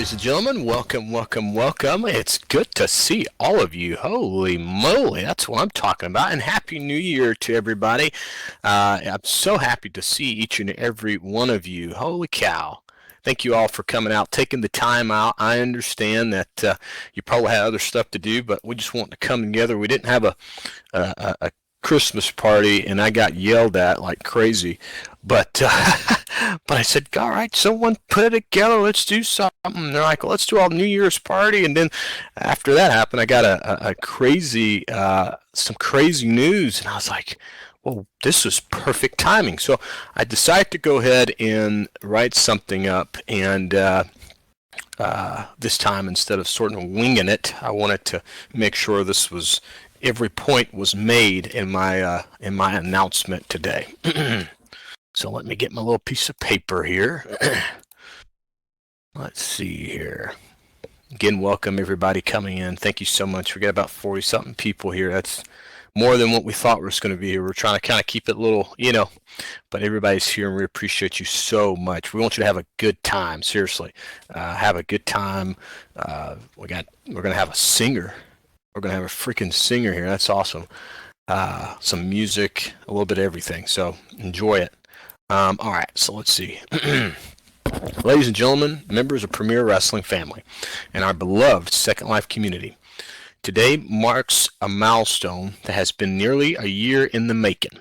ladies and gentlemen, welcome, welcome, welcome. It's good to see all of you. Holy moly, that's what I'm talking about. And Happy New Year to everybody. I'm so happy to see each and every one of you. Holy cow. Thank you all for coming out, taking the time out. I understand that you probably had other stuff to do, but we just want to come together. We didn't have a Christmas party, and I got yelled at like crazy. But but I said, all right, someone put it together. Let's do something. They're like, let's do our New Year's party. And then after that happened, I got a crazy, some crazy news, and I was like, well, this was perfect timing. So I decided to go ahead and write something up, and this time, instead of sort of winging it, I wanted to make sure this was every point was made in my announcement today. So let me get my little piece of paper here. Let's see here. Again, welcome everybody coming in. Thank you so much. We got about 40-something people here. That's more than what we thought was going to be here. We're trying to kind of keep it a little, but everybody's here, and we appreciate you so much. We want you to have a good time. Seriously, have a good time. We're going to have a singer. We're going to have a freaking singer here. That's awesome. Some music, a little bit of everything. So enjoy it. All right, so let's see. Ladies and gentlemen, members of Premier Wrestling family and our beloved Second Life community, today marks a milestone that has been nearly a year in the making.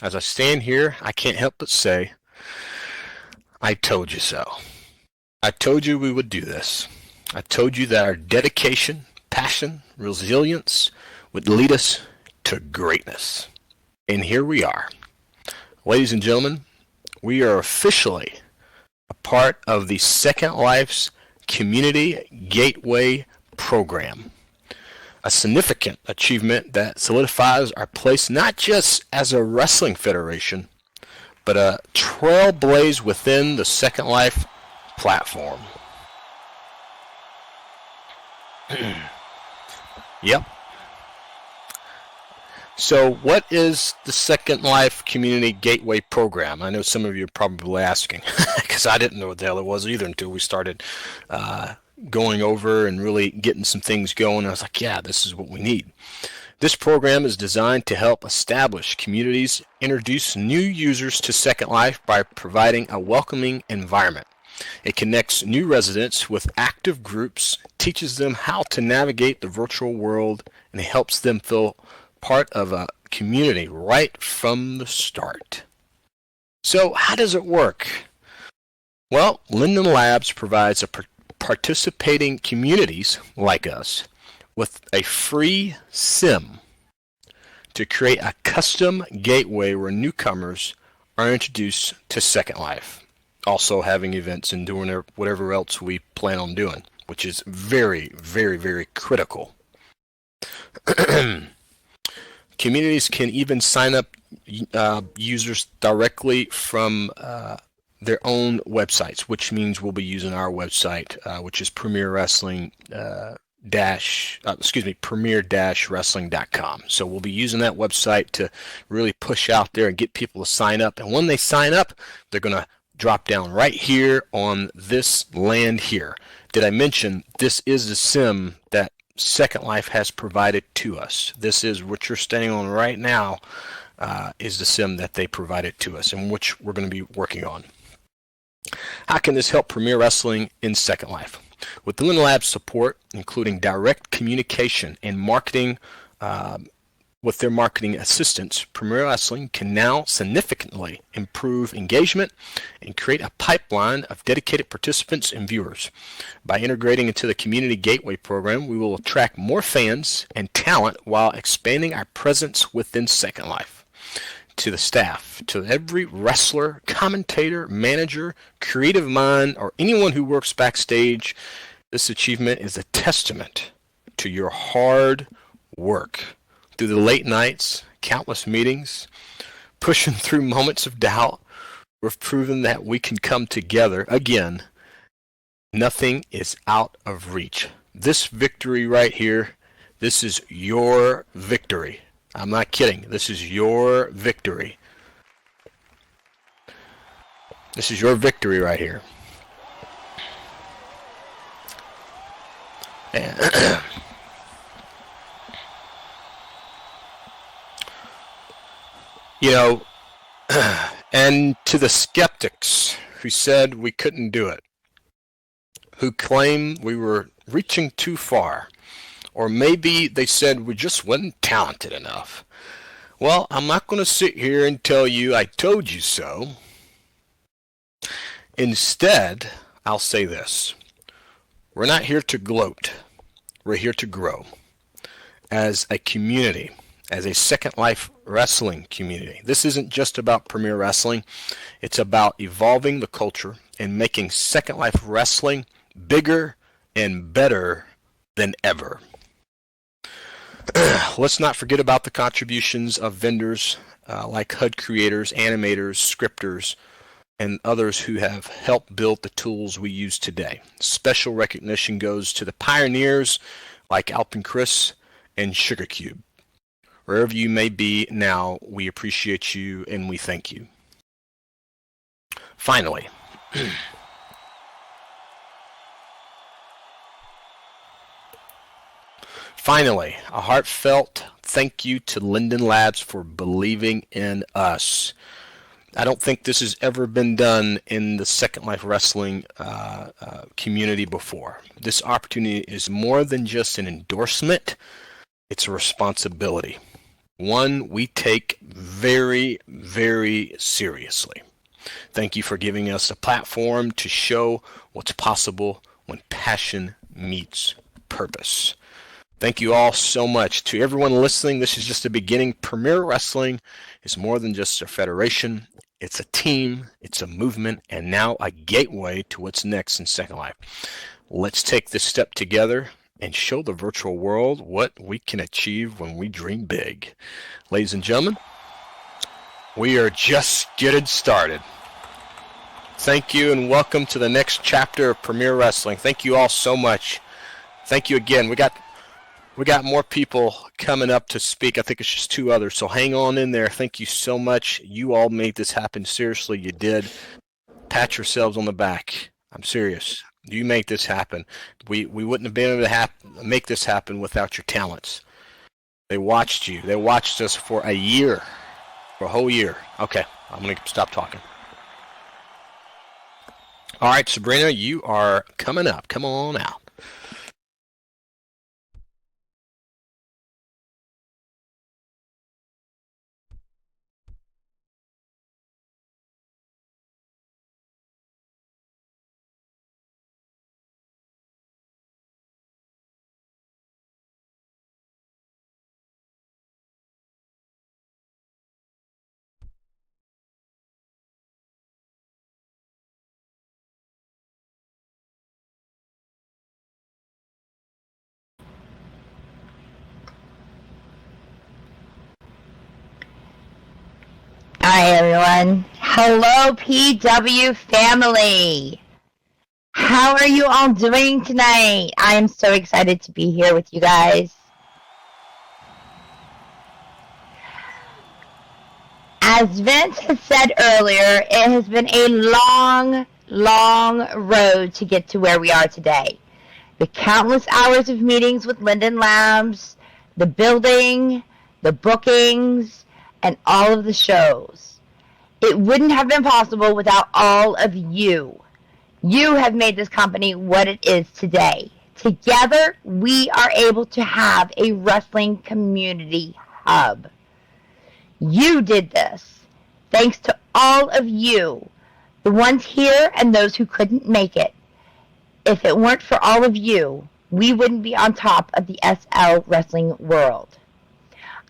As I stand here, I can't help but say, I told you so. I told you we would do this. I told you that our dedication, passion, resilience would lead us to greatness. And here we are. Ladies and gentlemen, we are officially a part of the Second Life's Community Gateway Program, a significant achievement that solidifies our place not just as a wrestling federation, but a trailblaze within the Second Life platform. Yep. So what is the Second Life Community Gateway Program? I know some of you are probably asking, because I didn't know what the hell it was either until we started going over and really getting some things going. I was like, yeah, this is what we need. This program is designed to help establish communities, introduce new users to Second Life by providing a welcoming environment. It connects new residents with active groups, teaches them how to navigate the virtual world, and helps them feel part of a community right from the start. So how does it work? Well, Linden Labs provides participating communities like us with a free sim to create a custom gateway where newcomers are introduced to Second Life. Also having events and doing whatever else we plan on doing, which is very, very, very critical. Communities can even sign up users directly from their own websites, which means we'll be using our website, which is premier-wrestling.com. So we'll be using that website to really push out there and get people to sign up. And when they sign up, they're going to drop down right here on this land here. Did I mention this is the sim that Second Life has provided to us? This is what you're standing on right now, is the sim that they provided to us, and which we're going to be working on. How can this help Premier Wrestling in Second Life? With the Linden Labs support, including direct communication and marketing, with their marketing assistance, Premier Wrestling can now significantly improve engagement and create a pipeline of dedicated participants and viewers. By integrating into the Community Gateway program, we will attract more fans and talent while expanding our presence within Second Life. To the staff, to every wrestler, commentator, manager, creative mind, or anyone who works backstage, this achievement is a testament to your hard work. Through the late nights, countless meetings, pushing through moments of doubt, we've proven that we can come together again. Nothing is out of reach. This victory right here, this is your victory. I'm not kidding. This is your victory. This is your victory right here. And, you know, and to the skeptics who said we couldn't do it, who claim we were reaching too far, or maybe they said we just wasn't talented enough. Well, I'm not going to sit here and tell you I told you so. Instead, I'll say this. We're not here to gloat. We're here to grow as a community, as a Second Life wrestling community. This isn't just about Premier Wrestling. It's about evolving the culture and making Second Life Wrestling bigger and better than ever. Let's not forget about the contributions of vendors like HUD creators, animators, scripters, and others who have helped build the tools we use today. Special recognition goes to the pioneers like Alpin Chris and Sugar Cube. Wherever you may be now, we appreciate you and we thank you. Finally, a heartfelt thank you to Linden Labs for believing in us. I don't think this has ever been done in the Second Life Wrestling community before. This opportunity is more than just an endorsement. It's a responsibility. One we take very, very seriously. Thank you for giving us a platform to show what's possible when passion meets purpose. Thank you all so much. To everyone listening, this is just the beginning. Premier Wrestling is more than just a federation. It's a team, it's a movement, and now a gateway to what's next in Second Life. Let's take this step together and show the virtual world what we can achieve when we dream big. Ladies and gentlemen, we are just getting started. Thank you and welcome to the next chapter of Premier Wrestling. Thank you all so much. Thank you again. We got more people coming up to speak. I think it's just two others, so hang on in there. Thank you so much. You all made this happen. Seriously, you did. Pat yourselves on the back. I'm serious. You make this happen. We wouldn't have been able to make this happen without your talents. They watched you. They watched us for a year, for a whole year. Okay, I'm going to stop talking. All right, Sabrina, you are coming up. Come on out. Hi, everyone. Hello, PW family. How are you all doing tonight? I am so excited to be here with you guys. As Vince has said earlier, it has been a long, long road to get to where we are today. The countless hours of meetings with Linden Labs, the building, the bookings, and all of the shows. It wouldn't have been possible without all of you. You have made this company what it is today. Together, we are able to have a wrestling community hub. You did this. Thanks to all of you, the ones here and those who couldn't make it. If it weren't for all of you, we wouldn't be on top of the SL wrestling world.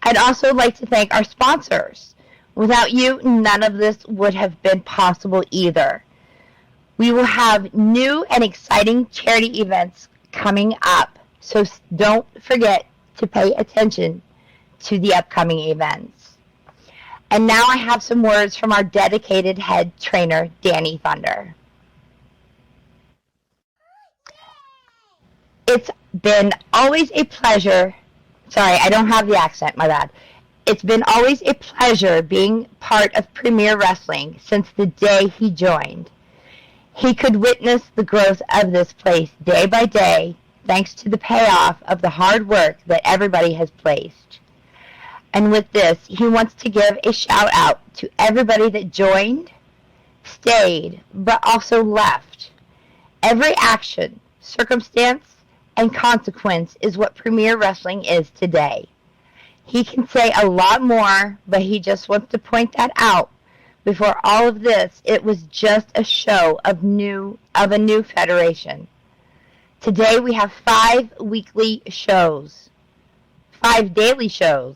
I'd also like to thank our sponsors. Without you, none of this would have been possible either. We will have new and exciting charity events coming up, so don't forget to pay attention to the upcoming events. And now I have some words from our dedicated head trainer, Danny Thunder. It's been always a pleasure. Sorry, I don't have the accent, my bad. It's been always a pleasure being part of Premier Wrestling since the day he joined. He could witness the growth of this place day by day thanks to the payoff of the hard work that everybody has placed. And with this, he wants to give a shout out to everybody that joined, stayed, but also left. Every action, circumstance, and consequence is what Premier Wrestling is today. He can say a lot more, but he just wants to point that out. Before all of this, it was just a show of a new federation. Today we have 5 weekly shows, 5 daily shows,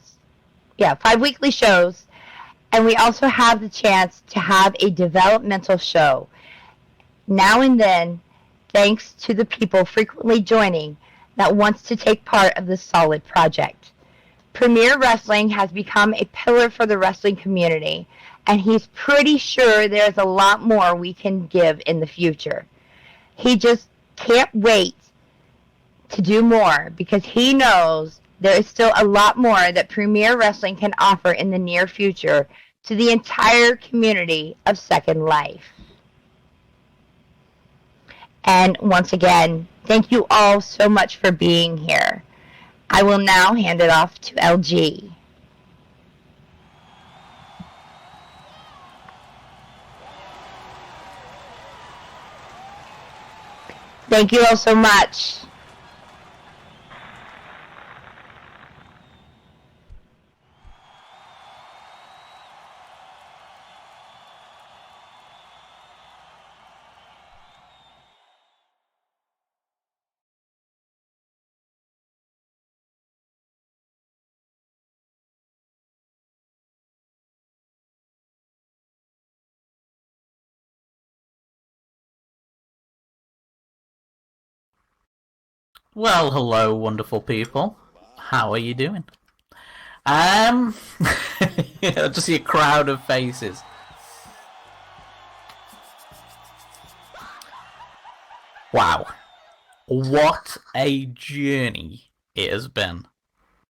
5 weekly shows, and we also have the chance to have a developmental show now and then, thanks to the people frequently joining that wants to take part of this solid project. Premier Wrestling has become a pillar for the wrestling community, and he's pretty sure there's a lot more we can give in the future. He just can't wait to do more because he knows there is still a lot more that Premier Wrestling can offer in the near future to the entire community of Second Life. And once again, thank you all so much for being here. I will now hand it off to LG. Thank you all so much. Well, hello, wonderful people. How are you doing? Um, just see a crowd of faces. Wow, what a journey it has been.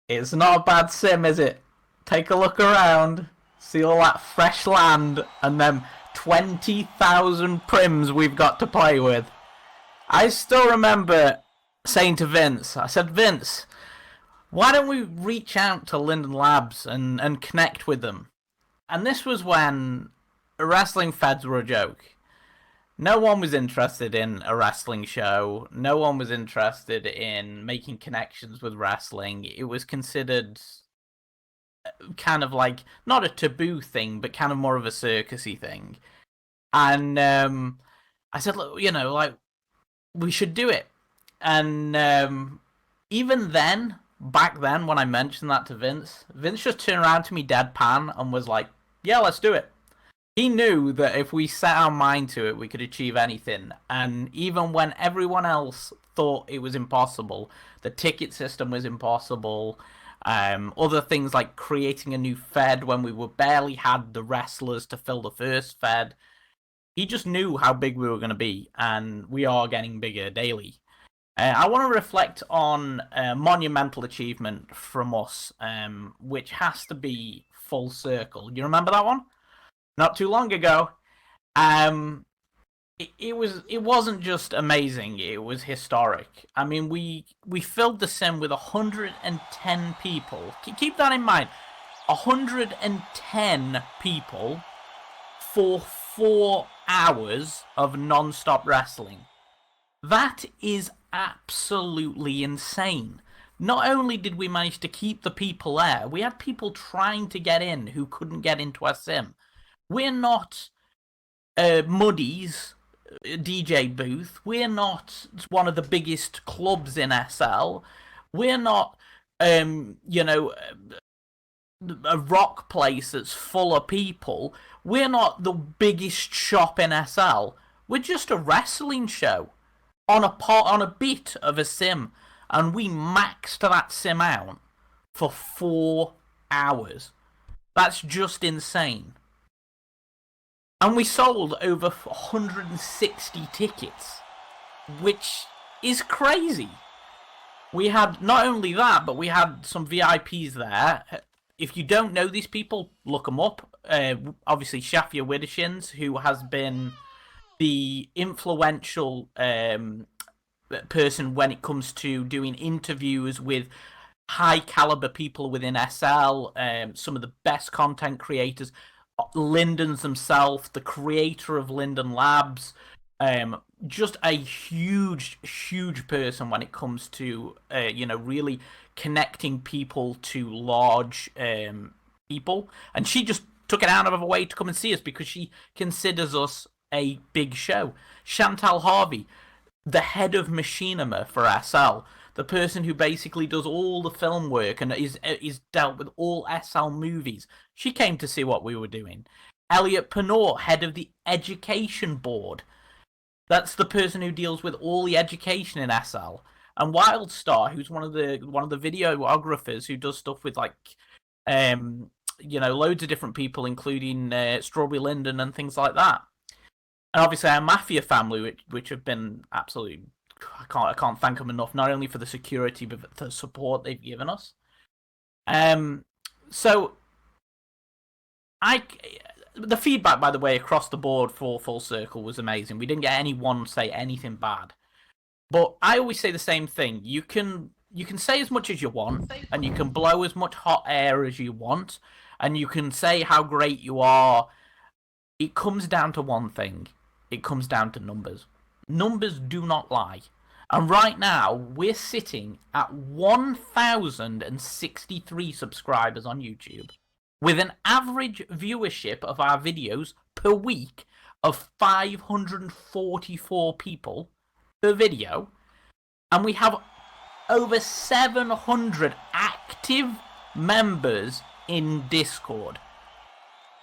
It's not a bad sim, is it? Take a look around, see all that fresh land, and them 20,000 prims we've got to play with. I still remember saying to Vince, I said, Vince, why don't we reach out to Linden Labs and connect with them? And this was when wrestling feds were a joke. No one was interested in a wrestling show. No one was interested in making connections with wrestling. It was considered kind of like, not a taboo thing, but kind of more of a circusy thing. And I said, look, we should do it. And even then, back then, when I mentioned that to Vince just turned around to me deadpan and was like, yeah, let's do it. He knew that if we set our mind to it, we could achieve anything. And even when everyone else thought it was impossible, the ticket system was impossible, other things like creating a new Fed when we barely had the wrestlers to fill the first Fed, he just knew how big we were going to be, and we are getting bigger daily. I want to reflect on a monumental achievement from us, which has to be Full Circle. You remember that one? Not too long ago. It wasn't just amazing, it was historic. I mean, we filled the sim with 110 people. Keep that in mind. 110 people for 4 hours of non-stop wrestling. That is absolutely insane. Not only did we manage to keep the people there, we had people trying to get in who couldn't get into our sim. We're not Muddy's DJ booth. We're not one of the biggest clubs in SL. We're not, a rock place that's full of people. We're not the biggest shop in SL. We're just a wrestling show on a bit of a sim, and we maxed that sim out for 4 hours. That's just insane. And we sold over 160 tickets, which is crazy. We had not only that, but we had some VIPs there. If you don't know these people, look them up. Obviously, Shafia Widdershins, who has been the influential person when it comes to doing interviews with high caliber people within SL, some of the best content creators, Lyndon's himself, the creator of Linden Labs, just a huge person when it comes to really connecting people to large people. And she just took it out of her way to come and see us because she considers us a big show. Chantal Harvey, the head of machinima for SL, the person who basically does all the film work and is dealt with all SL movies. She came to see what we were doing. Elliot Penor, head of the education board. That's the person who deals with all the education in SL. And Wildstar, who's one of the videographers who does stuff with loads of different people, including Strawberry Linden and things like that. And obviously our Mafia family, which have been absolutely, I can't thank them enough, not only for the security but for the support they've given us. So the feedback, by the way, across the board for Full Circle was amazing. We didn't get anyone say anything bad. But I always say the same thing. You can say as much as you want, and you can blow as much hot air as you want, and you can say how great you are. It comes down to one thing. It comes down to numbers. Numbers do not lie. And right now, we're sitting at 1,063 subscribers on YouTube, with an average viewership of our videos per week of 544 people per video. And we have over 700 active members in Discord.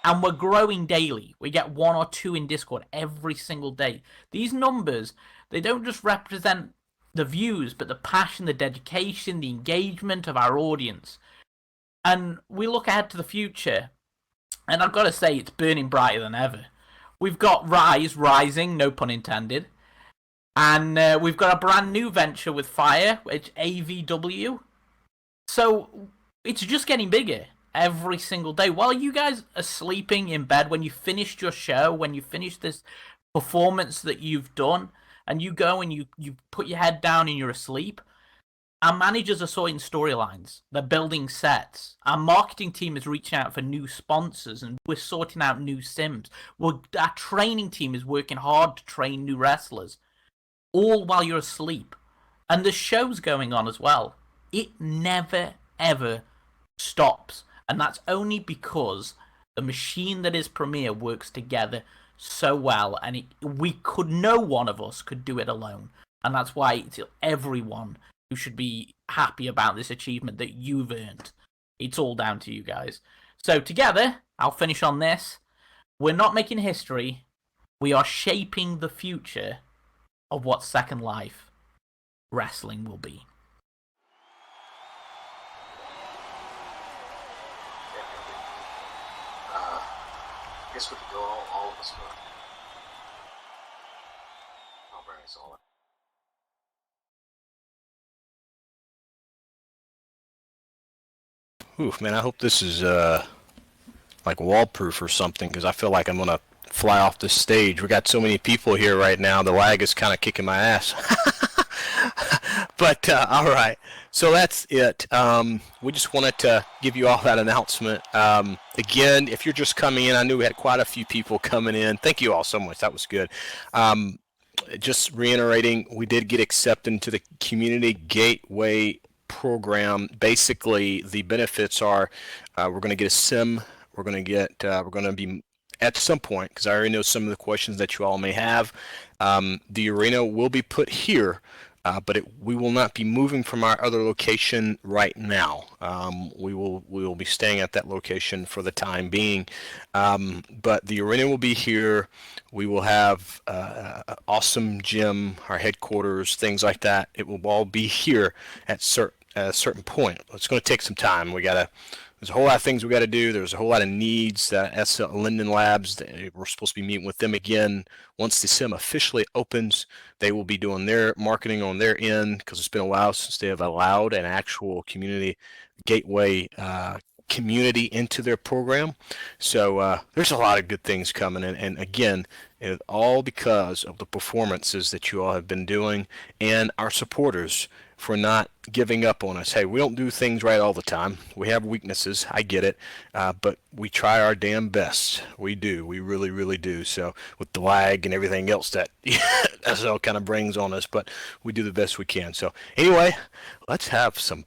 And we're growing daily. We get 1 or 2 in Discord every single day. These numbers, they don't just represent the views, but the passion, the dedication, the engagement of our audience. And we look ahead to the future, and I've got to say, it's burning brighter than ever. We've got rising, no pun intended. And we've got a brand new venture with Fire, which AVW. So it's just getting bigger every single day. While you guys are sleeping in bed, when you finished your show, when you finish this performance that you've done, and you go and you put your head down and you're asleep, our managers are sorting storylines. They're building sets. Our marketing team is reaching out for new sponsors, and we're sorting out new sims. Our training team is working hard to train new wrestlers, all while you're asleep. And the show's going on as well. It never, ever stops. And that's only because the machine that is Premiere works together so well, and no one of us could do it alone. And that's why it's everyone who should be happy about this achievement that you've earned. It's all down to you guys. So together, I'll finish on this. We're not making history. We are shaping the future of what Second Life wrestling will be. I guess we could go all of us go. I'll bring us all in. Oof, man, I hope this is like wall-proof or something, because I feel like I'm gonna fly off this stage. We got so many people here right now. The lag is kind of kicking my ass. But all right, so that's it. We just wanted to give you all that announcement. Again, if you're just coming in, I knew we had quite a few people coming in. Thank you all so much. That was good. Just reiterating, we did get accepted into the Community Gateway program. Basically, the benefits are we're going to get a sim. We're going to be at some point, because I already know some of the questions that you all may have. The arena will be put here. But we will not be moving from our other location right now. We will be staying at that location for the time being. But the arena will be here. We will have an awesome gym, our headquarters, things like that. It will all be here at a certain point. It's going to take some time. There's a whole lot of things we got to do. There's a whole lot of needs. Linden Labs, we're supposed to be meeting with them again. Once the sim officially opens, they will be doing their marketing on their end, because it's been a while since they have allowed an actual community gateway community into their program. So there's a lot of good things coming. And again, And it's all because of the performances that you all have been doing and our supporters for not giving up on us. Hey, we don't do things right all the time. We have weaknesses. I get it. But we try our damn best. We do. We really, really do. So with the lag and everything else that SL kind of brings on us, but we do the best we can. So anyway, let's have some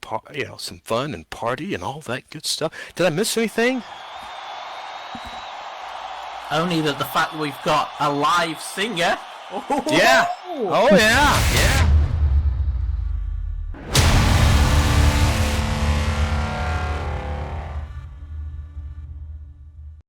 some fun and party and all that good stuff. Did I miss anything? Only that the fact that we've got a live singer. Yeah. Oh yeah. Yeah.